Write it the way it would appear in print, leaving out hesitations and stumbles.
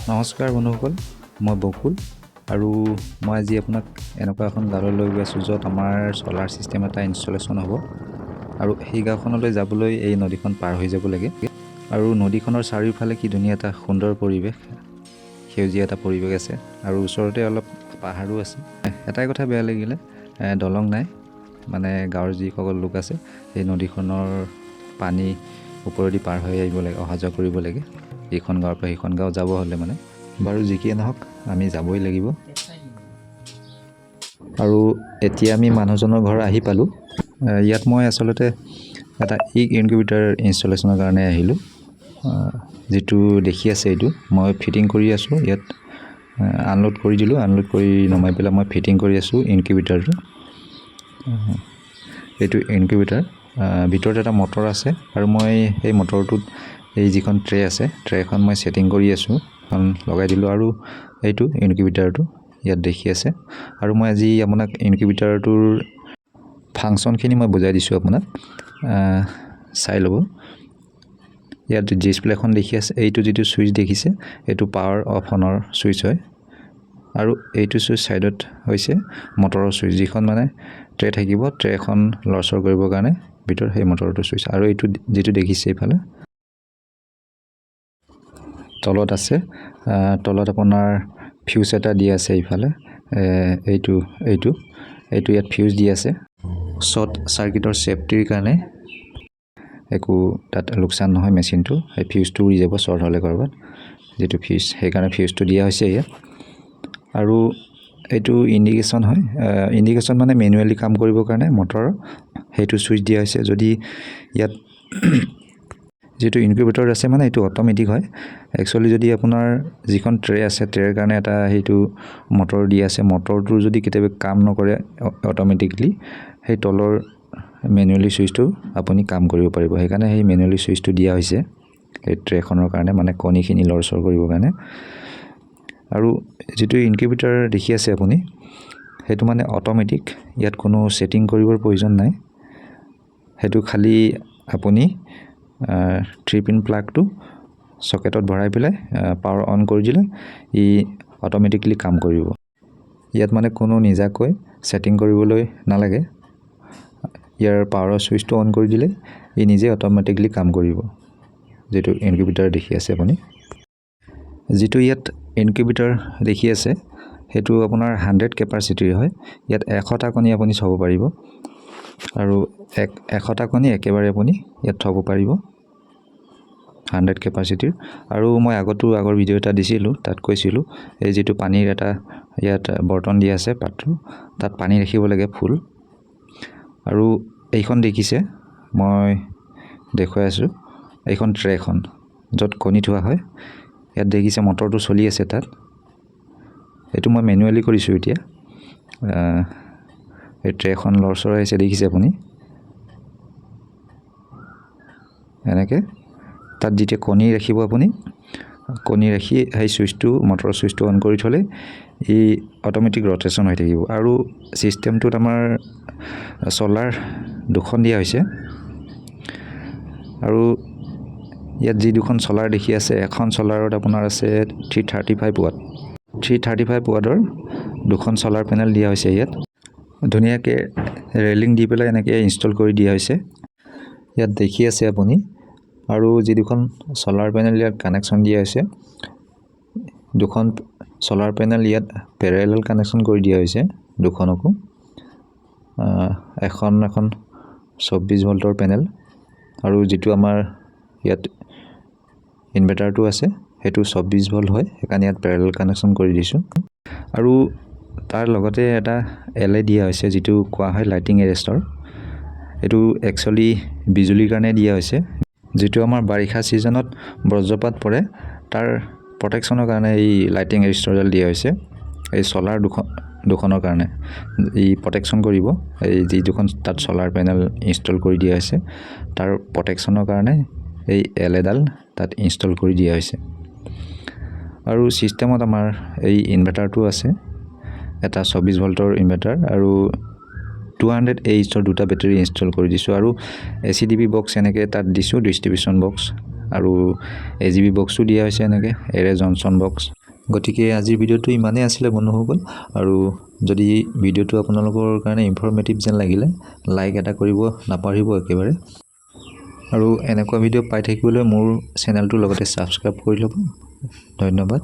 নমস্কাৰ বন্ধুসকল, মই বকুল আৰু মই আজি আপোনাক এনেকুৱা এখন গাঁৱলৈ লৈ গৈ আছোঁ য'ত আমাৰ ছলাৰ ছিষ্টেম এটা ইনষ্টলেশ্যন হ'ব আৰু সেই গাঁওখনলৈ যাবলৈ এই নদীখন পাৰ হৈ যাব লাগে আৰু নদীখনৰ চাৰিওফালে কি ধুনীয়া এটা সুন্দৰ পৰিৱেশ, সেউজীয়া এটা পৰিৱেশ আছে আৰু ওচৰতে অলপ পাহাৰো আছে। এটাই কথা বেয়া লাগিলে, দলং নাই, মানে গাঁৱৰ যিসকল লোক আছে সেই নদীখনৰ পানী ওপৰেদি পাৰ হৈ আহিব লাগে, অহা যোৱা কৰিব লাগে এইখন গাঁৱৰ পৰা সেইখন গাঁও যাব হ'লে মানে। বাৰু যি কি নহওক আমি যাবই লাগিব। আৰু এতিয়া আমি মানুহজনৰ ঘৰ আহি পালোঁ। ইয়াত মই আচলতে এটা ইনকিউবেটাৰ ইনষ্টলেশ্যনৰ কাৰণে আহিলোঁ। যিটো দেখি আছে এইটো মই ফিটিং কৰি আছোঁ। ইয়াত আনলোড কৰি দিলোঁ, আনলোড কৰি নমাই পেলাই মই ফিটিং কৰি আছোঁ ইনকিউবেটাৰটো। এইটো ইনকিউবেটাৰ, ভিতৰত এটা মটৰ আছে আৰু মই সেই মটৰটোত এই যিখন ট্ৰে আছে, ট্ৰেখন মই ছেটিং কৰি আছোঁ, এখন লগাই দিলোঁ আৰু এইটো ইনকিউবেটাৰটো ইয়াত দেখি আছে। আৰু মই আজি আপোনাক ইনকিউবেটাৰটোৰ ফাংচনখিনি মই বুজাই দিছোঁ আপোনাক, চাই ল'ব। ইয়াত ডিছপ্লেখন দেখি আছে, এইটো যিটো ছুইচ দেখিছে এইটো পাৱাৰ অফ অনৰ ছুইচ হয় আৰু এইটো ছুইচ ছাইডত হৈছে মটৰৰ ছুইচ, যিখন মানে ট্ৰে থাকিব, ট্ৰেখন লৰচৰ কৰিবৰ কাৰণে ভিতৰত সেই মটৰটো ছুইচ। আৰু এইটো যিটো দেখিছে এইফালে তলত আছে, তলত আপোনাৰ ফিউজ এটা দি আছে এইফালে, এইটো ইয়াত ফিউজ দি আছে শ্বৰ্ট চাৰ্কিটৰ ছেফটিৰ কাৰণে, একো তাত লোকচান নহয় মেচিনটো। সেই ফিউজটো উৰি যাব শ্বৰ্ট হ'লে ক'ৰবাত, যিটো ফিউজ, সেইকাৰণে ফিউজটো দিয়া হৈছে ইয়াত। আৰু এইটো ইণ্ডিকেশ্যন হয়, ইণ্ডিকেশ্যন মানে মেনুৱেলি কাম কৰিবৰ কাৰণে মটৰৰ সেইটো ছুইচ দিয়া হৈছে। যদি ইয়াত যিটো ইনকিউবেটৰ আছে মানে এইটো অট'মেটিক হয়। একচুৱেলি যদি আপোনাৰ যিখন ট্ৰে আছে, ট্ৰেৰ কাৰণে এটা সেইটো মটৰ দি আছে, মটৰটোৰ যদি কেতিয়াবা কাম নকৰে অট'মেটিকলি, সেই তলৰ মেনুৱেলি ছুইচটো আপুনি কাম কৰিব পাৰিব। সেইকাৰণে সেই মেনুৱেলি ছুইচটো দিয়া হৈছে এই ট্ৰেখনৰ কাৰণে, মানে কণীখিনি লৰচৰ কৰিবৰ কাৰণে। আৰু যিটো ইনকিউবেটাৰ দেখি আছে আপুনি, সেইটো মানে অট'মেটিক, ইয়াত কোনো ছেটিং কৰিবৰ প্ৰয়োজন নাই। সেইটো খালি আপুনি 3-পিন প্লাগটো চকেটত ভৰাই পেলাই পাৱাৰ অন কৰি দিলে ই অট'মেটিকলি কাম কৰিব। ইয়াত মানে কোনো নিজাকৈ ছেটিং কৰিবলৈ নালাগে, ইয়াৰ পাৱাৰৰ ছুইচটো অন কৰি দিলে ই নিজে অট'মেটিকলি কাম কৰিব। যিটো ইনকিউবেটাৰ দেখি আছে আপুনি, যিটো ইয়াত ইনকিউবেটাৰ দেখি আছে সেইটো আপোনাৰ 100 কেপাচিটিৰ হয়। ইয়াত 100টা কণী আপুনি থ'ব পাৰিব আৰু 100টা কণী একেবাৰে আপুনি ইয়াত থ'ব পাৰিব, 100 কেপাচিটিৰ। আৰু মই আগৰ ভিডিঅ' এটা দিছিলোঁ, তাত কৈছিলোঁ এই যিটো পানীৰ এটা ইয়াত বৰ্তন দিয়া আছে, পাত্ৰ, তাত পানী ৰাখিব লাগে ফুল। আৰু এইখন দেখিছে, মই দেখুৱাই আছোঁ, এইখন ট্ৰেখন য'ত কণী থোৱা হয়, ইয়াত দেখিছে মটৰটো চলি আছে তাত। এইটো মই মেনুৱেলি কৰিছোঁ এতিয়া। এই ট্ৰেখন লৰচৰ আহিছে দেখিছে আপুনি, এনেকৈ। তাত যেতিয়া কণী ৰাখিব আপুনি, কণী ৰাখি সেই ছুইচটো, মটৰৰ ছুইচটো অন কৰি থ'লে ই অট'মেটিক ৰটেশ্যন হৈ থাকিব। আৰু ছিষ্টেমটোত আমাৰ ছলাৰ 2খন দিয়া হৈছে আৰু ইয়াত যি 2খন ছলাৰ দেখি আছে, এখন ছলাৰত আপোনাৰ আছে 335 ৱাট, 335 ৱাটৰ 2খন ছলাৰ পেনেল দিয়া হৈছে ইয়াত। ধুনীয়াকৈ ৰেলিং দি পেলাই এনেকৈ ইনষ্টল কৰি দিয়া হৈছে, ইয়াত দেখি আছে আপুনি। আৰু যি 2খন ছলাৰ পেনেল ইয়াত কানেকশ্যন দিয়া হৈছে, 2খন ছলাৰ পেনেল ইয়াত পেৰেলেল কানেকশ্যন কৰি দিয়া হৈছে, 2খনকো। এখন 24 ভল্টৰ পেনেল আৰু যিটো আমাৰ ইয়াত ইনভাৰ্টাৰটো আছে সেইটো 24 ভল্ট হয়, সেইকাৰণে ইয়াত পেৰেলেল কানেকশ্যন কৰি দিছোঁ। আৰু তাৰ লগতে এটা LED দিয়া হৈছে, যিটো কোৱা হয় লাইটিং এৰেষ্টাৰ। এইটো একচুৱেলি বিজুলীৰ কাৰণে দিয়া হৈছে, যিটো আমাৰ বাৰিষা ছিজনত বজ্ৰপাত পৰে তাৰ প্ৰটেকশ্যনৰ কাৰণে এই লাইটিং এৰেষ্টাৰডাল দিয়া হৈছে। এই ছলাৰ 2খনৰ কাৰণে ই প্ৰটেকশ্যন কৰিব, এই যি 2খন তাত ছলাৰ পেনেল ইনষ্টল কৰি দিয়া হৈছে তাৰ প্ৰটেকশ্যনৰ কাৰণে এই LED তাত ইনষ্টল কৰি দিয়া হৈছে। আৰু ছিষ্টেমত আমাৰ এই ইনভাৰ্টাৰটো আছে, এটা 24 ভল্টৰ ইনভাৰ্টাৰ আৰু 200 AHৰ 2টা বেটাৰী ইনষ্টল কৰি দিছোঁ। আৰু ACDB বক্স এনেকৈ তাত দিছোঁ, ডিষ্ট্ৰিবিউশ্যন বক্স আৰু ACDB বক্সো দিয়া হৈছে এনেকৈ এৰে জনচন বক্স। গতিকে আজিৰ ভিডিঅ'টো ইমানেই আছিলে বন্ধুসকল। আৰু যদি ভিডিঅ'টো আপোনালোকৰ কাৰণে ইনফৰ্মেটিভ যেন লাগিলে লাইক এটা কৰিব নাপাহৰিব একেবাৰে। আৰু এনেকুৱা ভিডিঅ' পাই থাকিবলৈ মোৰ চেনেলটোৰ লগতে ছাবস্ক্ৰাইব কৰি ল'ব। ধন্যবাদ।